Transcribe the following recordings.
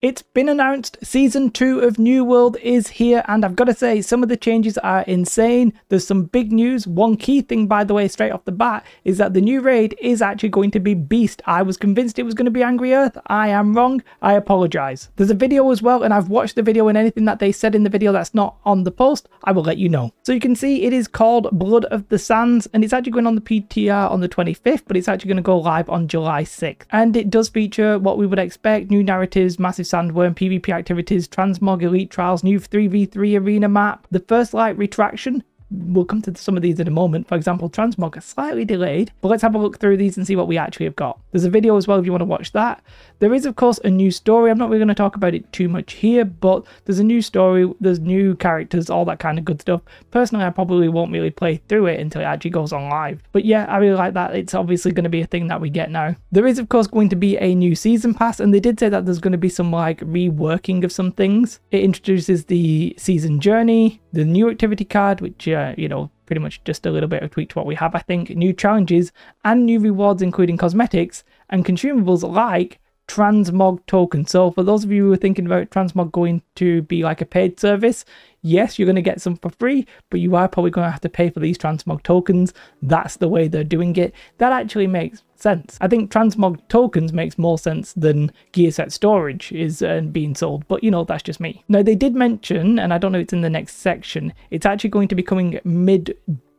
It's been announced, Season 2 of New World is here, and I've got to say, some of the changes are insane. There's some big news. One key thing, by the way, straight off the bat, is that the new raid is actually going to be Beast. I was convinced it was going to be Angry Earth. I am wrong. I apologise. There's a video as well, and I've watched the video, and anything that they said in the video that's not on the post, I will let you know. So you can see it is called Blood of the Sands, and it's actually going on the PTR on the 25th, but it's actually going to go live on July 6th. And it does feature what we would expect: new narratives, massive sandworm, PvP activities, Transmog elite trials, new 3v3 arena map, the First Light Retraction. We'll come to some of these in a moment. For example, Transmog are slightly delayed, but let's have a look through these and see what we actually have got. There's a video as well if you want to watch that. There is, of course, a new story. I'm not really going to talk about it too much here, but there's a new story, there's new characters, all that kind of good stuff. Personally, I probably won't really play through it until it actually goes on live. But yeah, I really like that. It's obviously going to be a thing that we get now. There is, of course, going to be a new season pass, and they did say that there's going to be some like reworking of some things. It introduces the season journey, the new activity card, which you know, pretty much just a little bit of tweak to what we have, I think, new challenges and new rewards, including cosmetics and consumables like Transmog tokens. So for those of you who are thinking about Transmog going to be like a paid service, yes, you're going to get some for free, but you are probably going to have to pay for these Transmog tokens. That's the way they're doing it. That actually makes sense. I think Transmog tokens makes more sense than gear set storage is being sold, but you know, that's just me. Now, they did mention, and I don't know if it's in the next section, it's actually going to be coming mid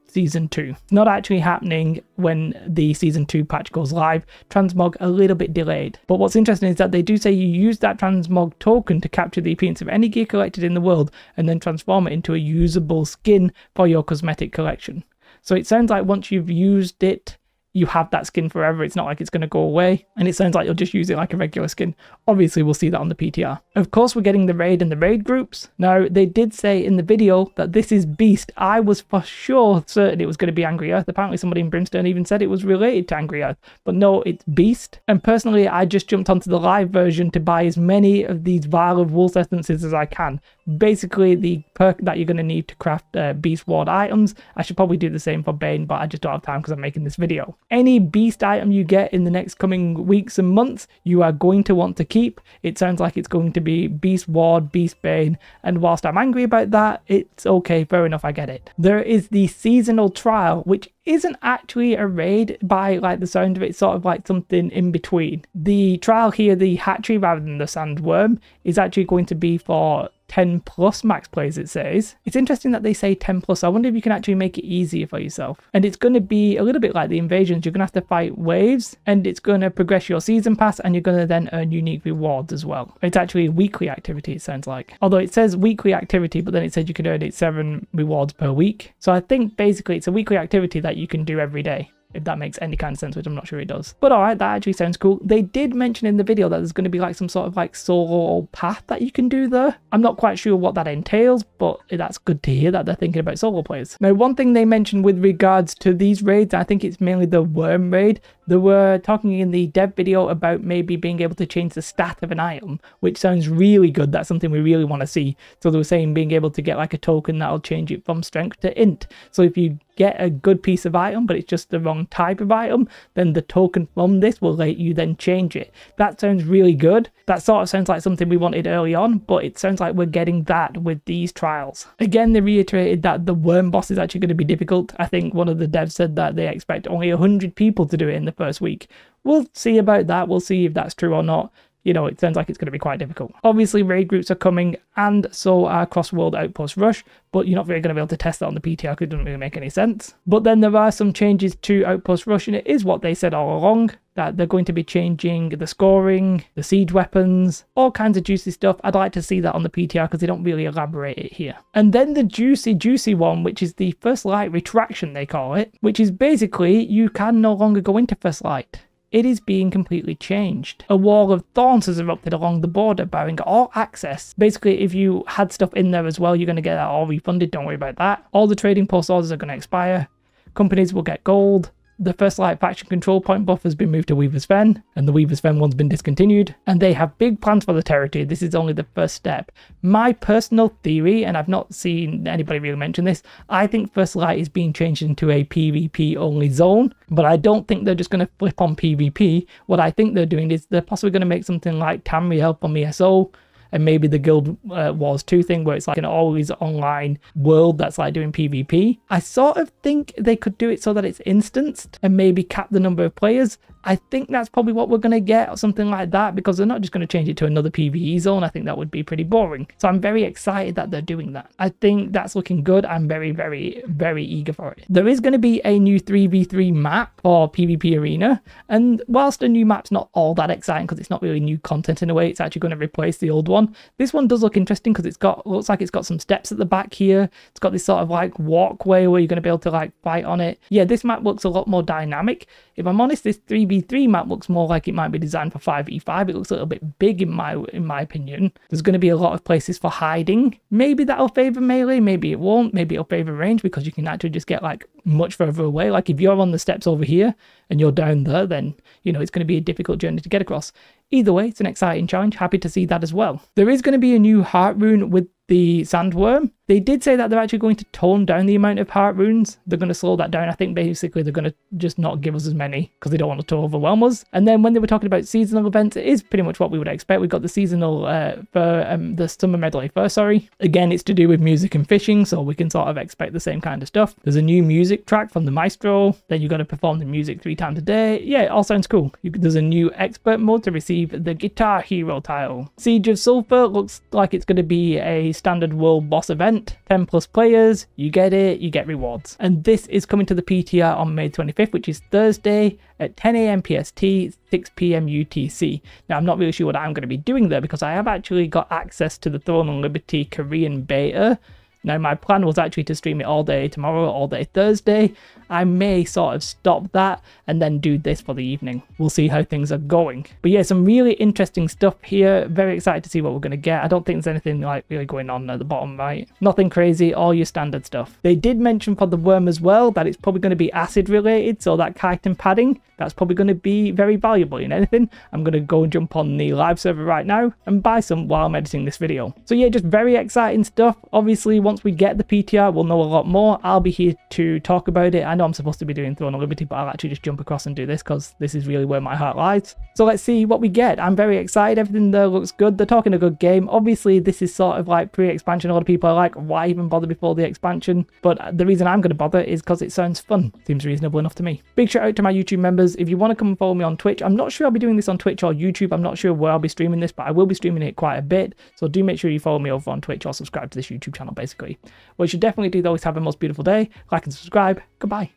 Season 2. It's not actually happening when the Season 2 patch goes live. Transmog a little bit delayed. But what's interesting is that they do say you use that Transmog token to capture the appearance of any gear collected in the world and then transform it into a usable skin for your cosmetic collection. So it sounds like once you've used it, you have that skin forever. It's not like it's going to go away, and it sounds like you'll just use it like a regular skin. Obviously, we'll see that on the PTR. Of course, we're getting the raid and the raid groups. Now, they did say in the video that this is Beast. I was for sure certain it was going to be Angry Earth. Apparently, somebody in Brimstone even said it was related to Angry Earth, but no, it's Beast. And personally, I just jumped onto the live version to buy as many of these vial of wolf essences as I can. Basically, the perk that you're going to need to craft Beast Ward items. I should probably do the same for Bane, but I just don't have time because I'm making this video. Any Beast item you get in the next coming weeks and months, you are going to want to keep. It sounds like it's going to be Beast Ward, Beast Bane, and whilst I'm angry about that, it's okay, fair enough, I get it. There is the seasonal trial, which isn't actually a raid by like the sound of it. It's sort of like something in between. The trial here, the hatchery rather than the sandworm, is actually going to be for 10 plus max plays, it says. It's interesting that they say 10 plus. I wonder if you can actually make it easier for yourself. And it's going to be a little bit like the invasions. You're going to have to fight waves, and it's going to progress your season pass, and you're going to then earn unique rewards as well. It's actually a weekly activity, it sounds like. Although it says weekly activity, but then it said you can earn it 7 rewards per week. So I think basically it's a weekly activity that you can do every day, if that makes any kind of sense, which I'm not sure it does. But alright, that actually sounds cool. They did mention in the video that there's going to be like some sort of like solo path that you can do there. I'm not quite sure what that entails, but that's good to hear that they're thinking about solo players. Now, one thing they mentioned with regards to these raids, I think it's mainly the wurm raid. They were talking in the dev video about maybe being able to change the stat of an item, which sounds really good. That's something we really want to see. So they were saying being able to get like a token that'll change it from strength to int. So if you get a good piece of item, but it's just the wrong type of item, then the token from this will let you then change it. That sounds really good. That sort of sounds like something we wanted early on, but it sounds like we're getting that with these trials. Again, they reiterated that the worm boss is actually going to be difficult. I think one of the devs said that they expect only 100 people to do it in the first week. We'll see about that. We'll see if that's true or not. You know, it sounds like it's going to be quite difficult. Obviously, raid groups are coming, and so are Cross World Outpost Rush, but you're not really going to be able to test that on the PTR because it doesn't really make any sense. But then there are some changes to Outpost Rush, and it is what they said all along, that they're going to be changing the scoring, the siege weapons, all kinds of juicy stuff. I'd like to see that on the PTR because they don't really elaborate it here. And then the juicy one, which is the First Light Retraction, they call it, which is basically you can no longer go into First Light. It is being completely changed. A wall of thorns has erupted along the border, barring all access. Basically, if you had stuff in there as well, you're going to get that all refunded. Don't worry about that. All the trading post orders are going to expire. Companies will get gold. the First Light faction control point buff has been moved to Weaver's Fen, and the Weaver's Fen one's been discontinued, and they have big plans for the territory. This is only the first step. My personal theory, and I've not seen anybody really mention this, I think First Light is being changed into a PvP only zone, but I don't think they're just going to flip on PvP. What I think they're doing is they're possibly going to make something like Tamriel from ESO, and maybe the Guild Wars 2 thing where it's like an always online world that's like doing PvP. I sort of think they could do it so that it's instanced and maybe cap the number of players. I think that's probably what we're going to get, or something like that, because they're not just going to change it to another PvE zone. I think that would be pretty boring. So I'm very excited that they're doing that. I think that's looking good. I'm very, very, very eager for it. There is going to be a new 3v3 map for PvP Arena, and whilst a new map's not all that exciting because it's not really new content in a way, it's actually going to replace the old one. This one does look interesting because looks like it's got some steps at the back here. It's got this sort of like walkway where you're going to be able to like fight on it. Yeah, this map looks a lot more dynamic. If I'm honest, this 3v3 map looks more like it might be designed for 5v5. It looks a little bit big in my opinion. There's going to be a lot of places for hiding. Maybe that'll favor melee, maybe it won't. Maybe it'll favor range because you can actually just get like much further away. Like if you're on the steps over here and you're down there, then you know it's going to be a difficult journey to get across. Either way, it's an exciting challenge. Happy to see that as well. There is going to be a new heart rune with the sandworm. They did say that they're actually going to tone down the amount of heart runes. They're going to slow that down. I think basically they're going to just not give us as many because they don't want to overwhelm us. And then when they were talking about seasonal events, it is pretty much what we would expect. We've got the seasonal the summer medley first, sorry. Again, it's to do with music and fishing, so we can sort of expect the same kind of stuff. There's a new music track from the maestro. Then you've got to perform the music 3 times a day. Yeah, it all sounds cool. There's a new expert mode to receive the guitar hero tile. Siege of Sulfur looks like it's going to be a standard world boss event. 10 plus players, you get it, you get rewards. And this is coming to the PTR on May 25th, which is Thursday at 10 AM PST, 6 PM UTC. Now, I'm not really sure what I'm going to be doing there because I have actually got access to the Throne and Liberty Korean beta. Now, my plan was actually to stream it all day tomorrow, all day Thursday. I may sort of stop that and then do this for the evening. We'll see how things are going. But yeah, some really interesting stuff here. Very excited to see what we're going to get. I don't think there's anything like really going on at the bottom right. Nothing crazy, all your standard stuff. They did mention for the wurm as well that it's probably going to be acid related, so that chitin padding, that's probably going to be very valuable in anything. I'm going to go and jump on the live server right now and buy some while I'm editing this video. So yeah, just very exciting stuff. Obviously, once we get the PTR, we'll know a lot more. I'll be here to talk about it. I know I'm supposed to be doing Throne of Liberty, but I'll actually just jump across and do this because this is really where my heart lies. So let's see what we get. I'm very excited. Everything there looks good. They're talking a good game. Obviously, this is sort of like pre-expansion. A lot of people are like, why even bother before the expansion? But the reason I'm going to bother is because it sounds fun. Seems reasonable enough to me. Big shout out to my YouTube members. If you want to come and follow me on Twitch, I'm not sure I'll be doing this on Twitch or YouTube. I'm not sure where I'll be streaming this, but I will be streaming it quite a bit. So do make sure you follow me over on Twitch or subscribe to this YouTube channel, basically. What you should definitely do though is have a most beautiful day. Like and subscribe. Goodbye.